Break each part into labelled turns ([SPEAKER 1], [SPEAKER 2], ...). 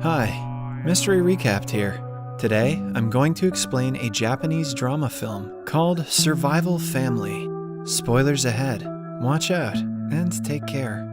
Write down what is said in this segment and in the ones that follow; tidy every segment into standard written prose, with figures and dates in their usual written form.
[SPEAKER 1] Hi, Mystery Recapped here. Today, I'm going to explain a Japanese drama film called Survival Family. Spoilers ahead. Watch out and take care.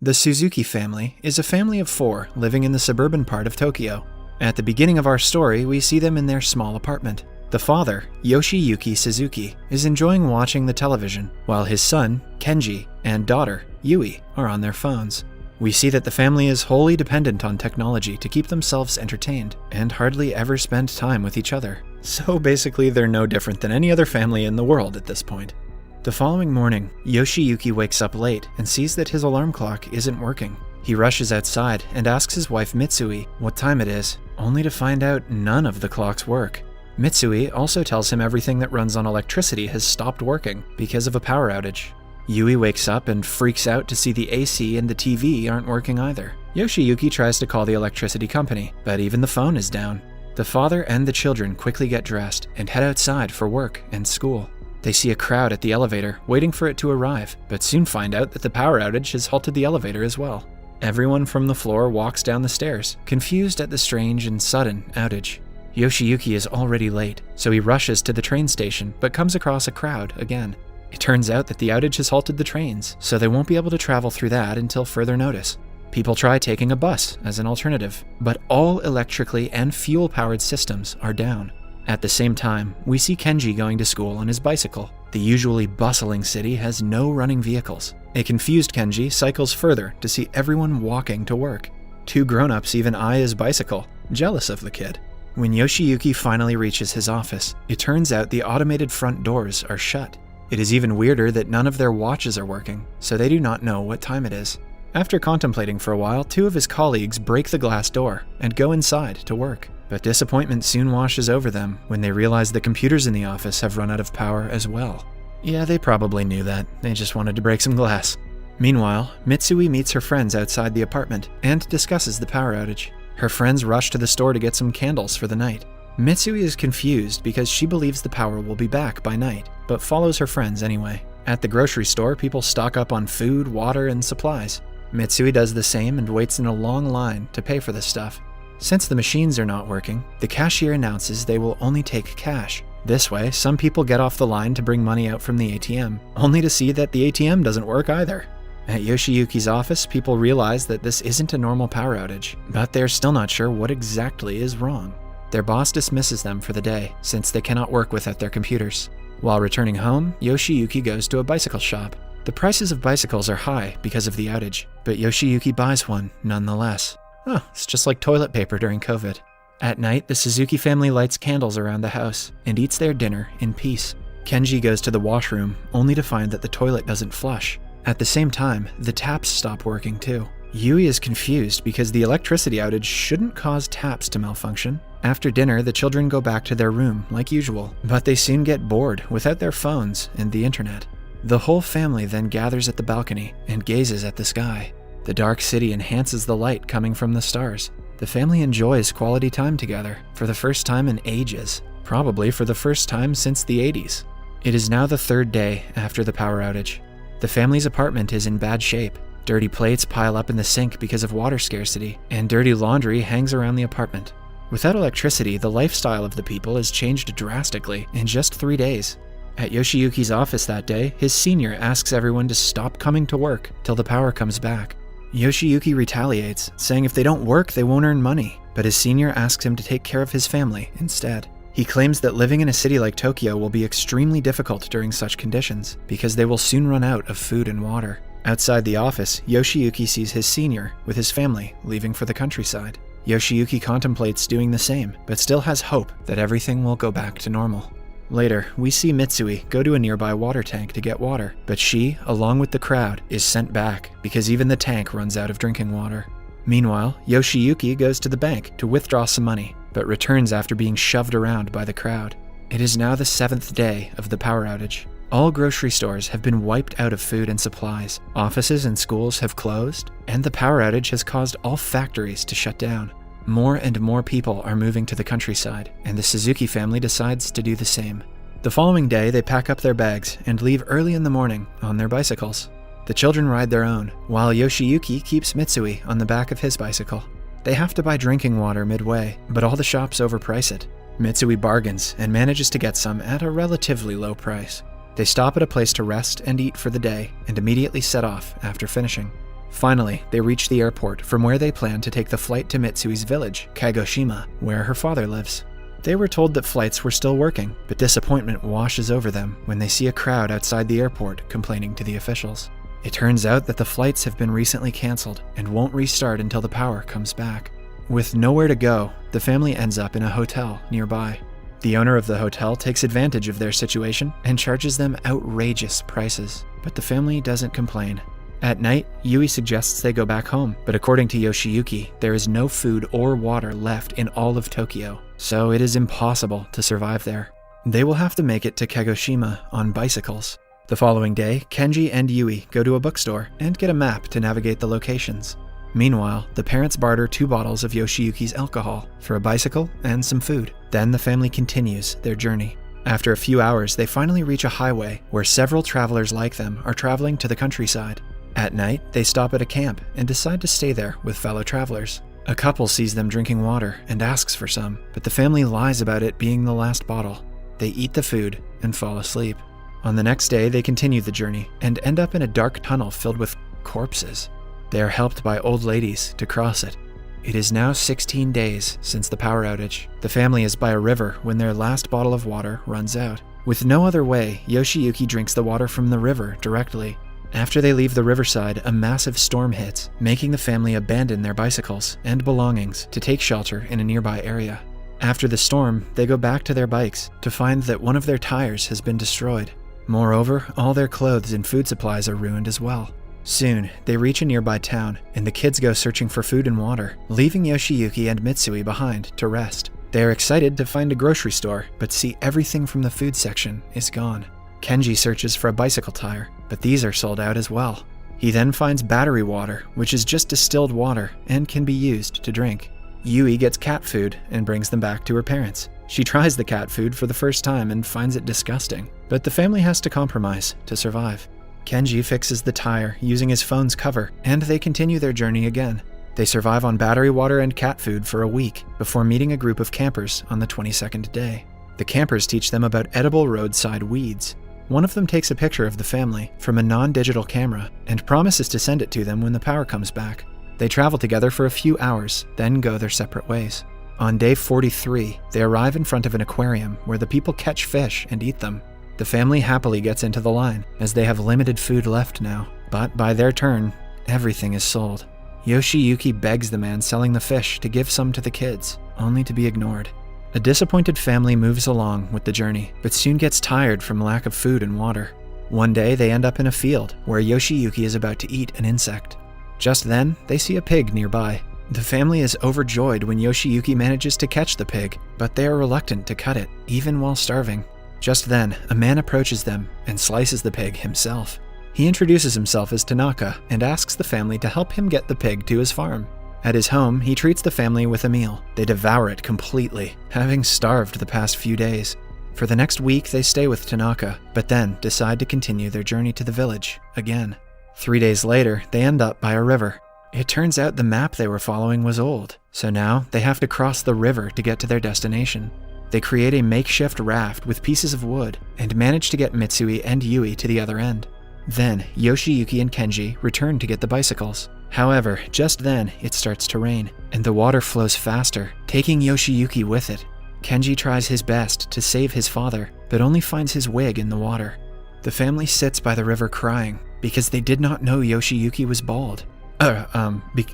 [SPEAKER 1] The Suzuki family is a family of 4 living in the suburban part of Tokyo. At the beginning of our story, we see them in their small apartment. The father, Yoshiyuki Suzuki, is enjoying watching the television, while his son, Kenji, and daughter, Yui, are on their phones. We see that the family is wholly dependent on technology to keep themselves entertained, and hardly ever spend time with each other. So basically, they're no different than any other family in the world at this point. The following morning, Yoshiyuki wakes up late and sees that his alarm clock isn't working. He rushes outside and asks his wife Mitsui what time it is, only to find out none of the clocks work. Mitsui also tells him everything that runs on electricity has stopped working because of a power outage. Yui wakes up and freaks out to see the AC and the TV aren't working either. Yoshiyuki tries to call the electricity company, but even the phone is down. The father and the children quickly get dressed and head outside for work and school. They see a crowd at the elevator waiting for it to arrive, but soon find out that the power outage has halted the elevator as well. Everyone from the floor walks down the stairs, confused at the strange and sudden outage. Yoshiyuki is already late, so he rushes to the train station but comes across a crowd again. It turns out that the outage has halted the trains, so they won't be able to travel through that until further notice. People try taking a bus as an alternative, but all electrically and fuel-powered systems are down. At the same time, we see Kenji going to school on his bicycle. The usually bustling city has no running vehicles. A confused Kenji cycles further to see everyone walking to work. 2 grown-ups even eye his bicycle, jealous of the kid. When Yoshiyuki finally reaches his office, it turns out the automated front doors are shut. It is even weirder that none of their watches are working, so they do not know what time it is. After contemplating for a while, 2 of his colleagues break the glass door and go inside to work. But disappointment soon washes over them when they realize the computers in the office have run out of power as well. Yeah, they probably knew that. They just wanted to break some glass. Meanwhile, Mitsui meets her friends outside the apartment and discusses the power outage. Her friends rush to the store to get some candles for the night. Mitsui is confused because she believes the power will be back by night, but follows her friends anyway. At the grocery store, people stock up on food, water, and supplies. Mitsui does the same and waits in a long line to pay for the stuff. Since the machines are not working, the cashier announces they will only take cash. This way, some people get off the line to bring money out from the ATM, only to see that the ATM doesn't work either. At Yoshiyuki's office, people realize that this isn't a normal power outage, but they're still not sure what exactly is wrong. Their boss dismisses them for the day, since they cannot work without their computers. While returning home, Yoshiyuki goes to a bicycle shop. The prices of bicycles are high because of the outage, but Yoshiyuki buys one nonetheless. Oh, it's just like toilet paper during COVID. At night, the Suzuki family lights candles around the house and eats their dinner in peace. Kenji goes to the washroom, only to find that the toilet doesn't flush. At the same time, the taps stop working too. Yui is confused because the electricity outage shouldn't cause taps to malfunction. After dinner, the children go back to their room like usual, but they soon get bored without their phones and the internet. The whole family then gathers at the balcony and gazes at the sky. The dark city enhances the light coming from the stars. The family enjoys quality time together for the first time in ages, probably for the first time since the 80s. It is now the 3rd day after the power outage. The family's apartment is in bad shape. Dirty plates pile up in the sink because of water scarcity, and dirty laundry hangs around the apartment. Without electricity, the lifestyle of the people has changed drastically in just 3 days. At Yoshiyuki's office that day, his senior asks everyone to stop coming to work till the power comes back. Yoshiyuki retaliates, saying if they don't work, they won't earn money, but his senior asks him to take care of his family instead. He claims that living in a city like Tokyo will be extremely difficult during such conditions, because they will soon run out of food and water. Outside the office, Yoshiyuki sees his senior, with his family, leaving for the countryside. Yoshiyuki contemplates doing the same, but still has hope that everything will go back to normal. Later, we see Mitsui go to a nearby water tank to get water, but she, along with the crowd, is sent back because even the tank runs out of drinking water. Meanwhile, Yoshiyuki goes to the bank to withdraw some money, but returns after being shoved around by the crowd. It is now the 7th day of the power outage. All grocery stores have been wiped out of food and supplies, offices and schools have closed, and the power outage has caused all factories to shut down. More and more people are moving to the countryside, and the Suzuki family decides to do the same. The following day, they pack up their bags and leave early in the morning on their bicycles. The children ride their own, while Yoshiyuki keeps Mitsui on the back of his bicycle. They have to buy drinking water midway, but all the shops overprice it. Mitsui bargains and manages to get some at a relatively low price. They stop at a place to rest and eat for the day and immediately set off after finishing. Finally, they reach the airport from where they plan to take the flight to Mitsui's village, Kagoshima, where her father lives. They were told that flights were still working, but disappointment washes over them when they see a crowd outside the airport complaining to the officials. It turns out that the flights have been recently canceled and won't restart until the power comes back. With nowhere to go, the family ends up in a hotel nearby. The owner of the hotel takes advantage of their situation and charges them outrageous prices, but the family doesn't complain. At night, Yui suggests they go back home, but according to Yoshiyuki, there is no food or water left in all of Tokyo, so it is impossible to survive there. They will have to make it to Kagoshima on bicycles. The following day, Kenji and Yui go to a bookstore and get a map to navigate the locations. Meanwhile, the parents barter 2 bottles of Yoshiyuki's alcohol for a bicycle and some food. Then the family continues their journey. After a few hours, they finally reach a highway where several travelers like them are traveling to the countryside. At night, they stop at a camp and decide to stay there with fellow travelers. A couple sees them drinking water and asks for some, but the family lies about it being the last bottle. They eat the food and fall asleep. On the next day, they continue the journey and end up in a dark tunnel filled with corpses. They are helped by old ladies to cross it. It is now 16 days since the power outage. The family is by a river when their last bottle of water runs out. With no other way, Yoshiyuki drinks the water from the river directly. After they leave the riverside, a massive storm hits, making the family abandon their bicycles and belongings to take shelter in a nearby area. After the storm, they go back to their bikes to find that one of their tires has been destroyed. Moreover, all their clothes and food supplies are ruined as well. Soon, they reach a nearby town, and the kids go searching for food and water, leaving Yoshiyuki and Mitsui behind to rest. They are excited to find a grocery store, but see everything from the food section is gone. Kenji searches for a bicycle tire, but these are sold out as well. He then finds battery water, which is just distilled water and can be used to drink. Yui gets cat food and brings them back to her parents. She tries the cat food for the first time and finds it disgusting, but the family has to compromise to survive. Kenji fixes the tire using his phone's cover, and they continue their journey again. They survive on battery water and cat food for a week before meeting a group of campers on the 22nd day. The campers teach them about edible roadside weeds. One of them takes a picture of the family from a non-digital camera and promises to send it to them when the power comes back. They travel together for a few hours, then go their separate ways. On day 43, they arrive in front of an aquarium where the people catch fish and eat them. The family happily gets into the line, as they have limited food left now. But by their turn, everything is sold. Yoshiyuki begs the man selling the fish to give some to the kids, only to be ignored. A disappointed family moves along with the journey, but soon gets tired from lack of food and water. One day, they end up in a field where Yoshiyuki is about to eat an insect. Just then, they see a pig nearby. The family is overjoyed when Yoshiyuki manages to catch the pig, but they are reluctant to cut it, even while starving. Just then, a man approaches them and slices the pig himself. He introduces himself as Tanaka and asks the family to help him get the pig to his farm. At his home, he treats the family with a meal. They devour it completely, having starved the past few days. For the next week, they stay with Tanaka, but then decide to continue their journey to the village again. 3 days later, they end up by a river. It turns out the map they were following was old, so now they have to cross the river to get to their destination. They create a makeshift raft with pieces of wood and manage to get Mitsui and Yui to the other end. Then, Yoshiyuki and Kenji return to get the bicycles. However, just then, it starts to rain, and the water flows faster, taking Yoshiyuki with it. Kenji tries his best to save his father, but only finds his wig in the water. The family sits by the river crying, because they did not know Yoshiyuki was bald.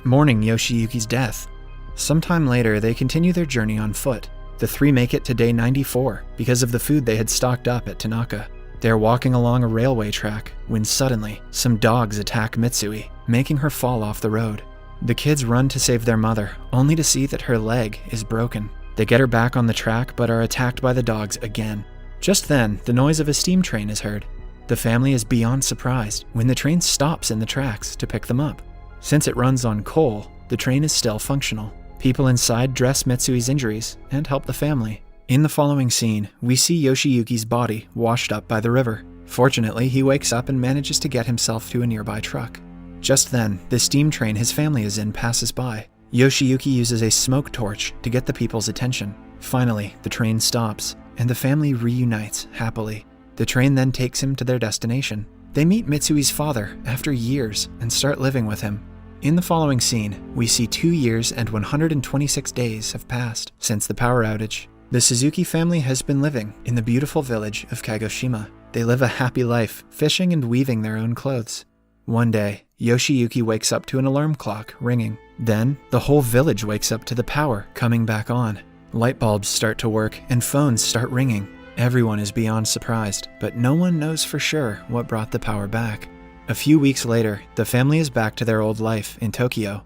[SPEAKER 1] Mourning Yoshiyuki's death. Sometime later, they continue their journey on foot. The 3 make it to day 94 because of the food they had stocked up at Tanaka. They are walking along a railway track when suddenly, some dogs attack Mitsui, making her fall off the road. The kids run to save their mother, only to see that her leg is broken. They get her back on the track but are attacked by the dogs again. Just then, the noise of a steam train is heard. The family is beyond surprised when the train stops in the tracks to pick them up. Since it runs on coal, the train is still functional. People inside dress Mitsui's injuries and help the family. In the following scene, we see Yoshiyuki's body washed up by the river. Fortunately, he wakes up and manages to get himself to a nearby truck. Just then, the steam train his family is in passes by. Yoshiyuki uses a smoke torch to get the people's attention. Finally, the train stops, and the family reunites happily. The train then takes him to their destination. They meet Mitsui's father after years and start living with him. In the following scene, we see 2 years and 126 days have passed since the power outage. The Suzuki family has been living in the beautiful village of Kagoshima. They live a happy life, fishing and weaving their own clothes. One day, Yoshiyuki wakes up to an alarm clock ringing. Then, the whole village wakes up to the power coming back on. Light bulbs start to work and phones start ringing. Everyone is beyond surprised, but no one knows for sure what brought the power back. A few weeks later, the family is back to their old life in Tokyo.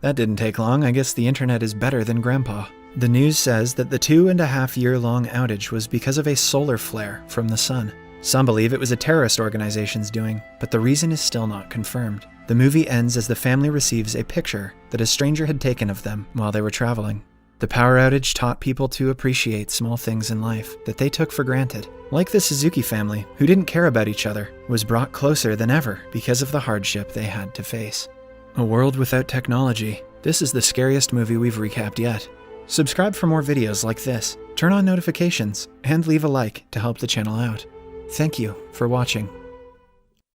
[SPEAKER 1] That didn't take long. I guess the internet is better than Grandpa. The news says that the 2.5-year-long outage was because of a solar flare from the sun. Some believe it was a terrorist organization's doing, but the reason is still not confirmed. The movie ends as the family receives a picture that a stranger had taken of them while they were traveling. The power outage taught people to appreciate small things in life that they took for granted. Like the Suzuki family, who didn't care about each other, was brought closer than ever because of the hardship they had to face. A world without technology. This is the scariest movie we've recapped yet. Subscribe for more videos like this, turn on notifications, and leave a like to help the channel out. Thank you for watching.